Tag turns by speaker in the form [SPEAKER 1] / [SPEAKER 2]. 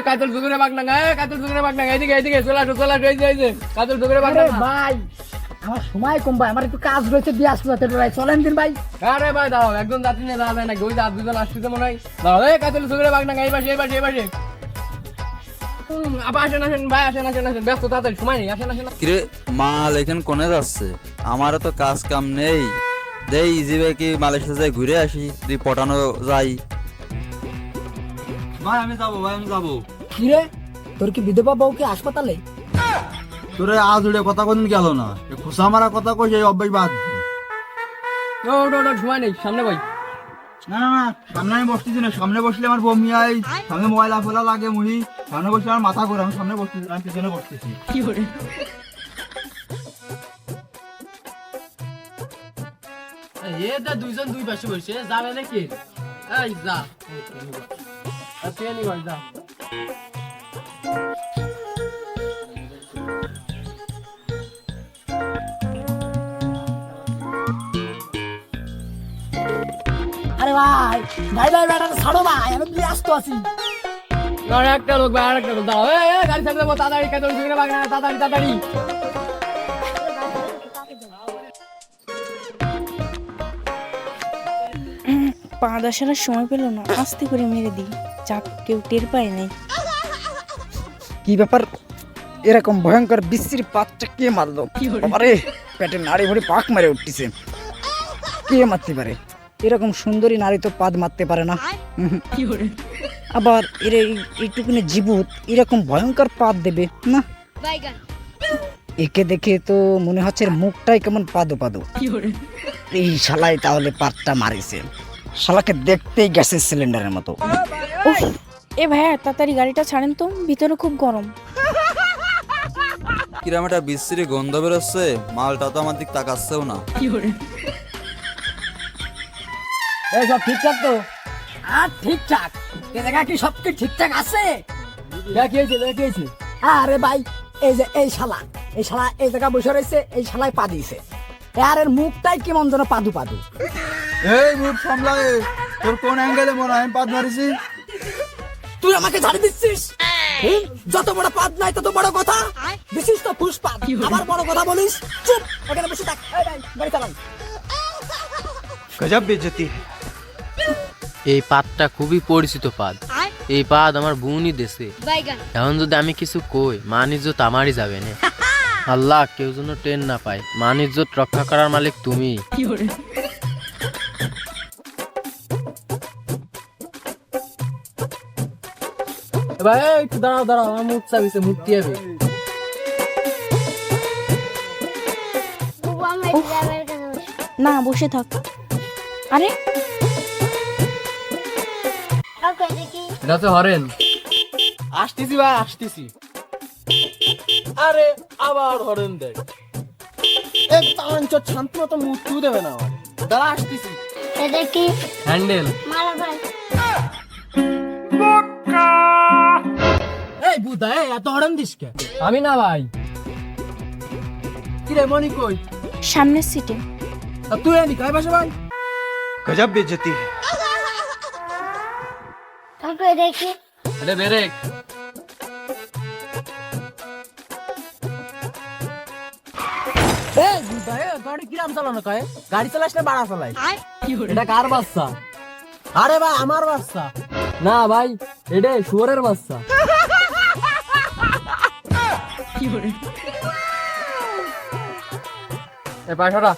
[SPEAKER 1] কাতল দুপুরে বাগনাঙ্গা, কাতল দুপুরে বাগনাঙ্গা, এদিকে এদিকে চলে আসো, এই যে কাতল দুপুরে বাগনাঙ্গা।
[SPEAKER 2] ভাই আমার সময় কম ভাই, আমার একটু কাজ রয়েছে, দিয়ে আসতে ভাই, চলেন দিন ভাই।
[SPEAKER 1] আরে ভাই দাঁড়াও, একজন যাত্রী নিয়ে দাঁড়াবে নাকি? ওই আর দুজন আসতেছে মনে হয়। দাঁড়াও, কাতল দুপুরে বাগনাঙ্গা, এই পাশে। আবার আসেন ভাই, আসেন, ব্যস্ত, তাড়াতাড়ি সময় নেই, আসেন।
[SPEAKER 3] কিরে মাল এখানে কোনে যাচ্ছে? আমারও তো কাজ কাম নেই, দেই ইজিবে কি মালয়েশিয়া যাই ঘুরে আসি, তুই পটানো যাই। ভাই আমি যাবো।
[SPEAKER 2] কিরে তোর কি বিধবা বউ কি হাসপাতালে?
[SPEAKER 3] তোরে আজ উড়ে কথা কোনদিন গেল না, খুশা মারা কথা কই সেই অভ্যাস বাদ।
[SPEAKER 1] সময় নেই, সামনে ভাই।
[SPEAKER 3] না সামনে আমি বসতেছি না, সামনে বসলে আমার বমি হয়, সামনে ময়লা ফেলা লাগে মুহি, সামনে বসলে আমার মাথা ঘোরে, আমি সামনে বসতেছি, আমি পিছনে বসতেছি।
[SPEAKER 1] কি করে এটা দুইজন দুই পাশে বসে যাবে নাকি? এই যা আচ্ছা নি ভাই যা।
[SPEAKER 2] আরে ভাই বেটা ছাড়ো ভাই, আমি ব্যস্ত আছি।
[SPEAKER 1] একটা লোক ভাই, আরেকটা লোক দাঁড়াও, গাড়ি চালিয়ে দেবো, তাড়াতাড়ি কাতল দুপুরে বাগনাঙ্গা, তাড়াতাড়ি।
[SPEAKER 4] পা আসার সময় পেল না, আস্তে করে মেরে দিই, যাক কেউ টের পায় নাই।
[SPEAKER 2] কি ব্যাপার, এরকম ভয়ঙ্কর বিশ্রী পাতটা কে মারলো? আরে পেটে নাড়ি ভরে পাক মারে উঠতেছে, কে মারতে পারে? এরকম সুন্দরী নারী তো পাদ মারতে পারে না। আবার এর এইটুকুনি জীবুত এরকম ভয়ঙ্কর পাদ দেবে না? একে দেখে তো মনে হচ্ছে এর মুখটাই কেমন পাদো পাদো। এই শালাই তাহলে পাতটা মারিছে, শালাকে দেখতেই গ্যাসের সিলিন্ডারের মতো।
[SPEAKER 4] উফ, এ ভাইয়া তাড়াতাড়ি গাড়িটা ছাড়েন তো, ভিতরে খুব গরম।
[SPEAKER 3] কিরম একটা বিশ্রী গন্ধ বেরোচ্ছে, মালটা তো আমার দিক তাকাচ্ছেও না।
[SPEAKER 1] এই সব ঠিকঠাক তো?
[SPEAKER 2] আর ঠিকঠাক, এ জায়গা কি সব কি ঠিকঠাক আছে?
[SPEAKER 1] দেখিয়েছে।
[SPEAKER 2] আরে ভাই এই যে এই শালা এই জায়গা বসে রয়েছে, এই শালায় পা দিয়েছে, আর এর মুখটাই কেমন যেন পাদু পাদু।
[SPEAKER 3] এই মুখ সামলায়, তোর কোন অ্যাঙ্গেলে মনে হয় আমি পাদ মারিছি?
[SPEAKER 2] তুই আমাকে ঝাড়ি দিচ্ছিস? যত বড় পাদ নাই তত বড় কথা, দিছিস তো ফুসপাত, আবার বড় কথা বলিস? চুপ, এখানে বসে থাক। এই ভাই গাড়ি চালান।
[SPEAKER 5] গজব বেজতি।
[SPEAKER 6] এই পাদটা খুবই পরিচিত পাদ, এই পাদ আমার বোনই দেশে। এখন যদি আমি কিছু কই, মান ইজ্জত আমারই যাবে না। আল্লাহ কেউ যেন টেন না পায়, মান ইজ্জত রক্ষা করার মালিক তুমি।
[SPEAKER 1] ভাই একটু দাঁড়াও, আমার মুখ চাবিছে, মুক্তি হবে।
[SPEAKER 4] না বসে থাক। আরে
[SPEAKER 1] এটা তো হরেন। আসতেছি ভাই, আসতেছি। আরে আবার হরেন দেয়, একদম শান্তি মতো মুক্তি দেবে না আমার। দাঁড়া আসতেছি। হ্যান্ডেল। এই বুদা এত হরেন দিস কে? আমি না ভাই। কিরে মনি কই?
[SPEAKER 4] সামনের সিটে।
[SPEAKER 1] তুই আনি কাই পাশে ভাই?
[SPEAKER 5] গজব বেজতি।
[SPEAKER 1] এটা ব্রেক। এই বুদা গাড়ি কিরাম চালানো কয়? গাড়ি চালাস না বাড়া চালাই? এটা কার বাচ্চা? আরে ভাই আমার বাচ্চা না ভাই, এটা শুয়োরের বাচ্চা। এ পাশাটা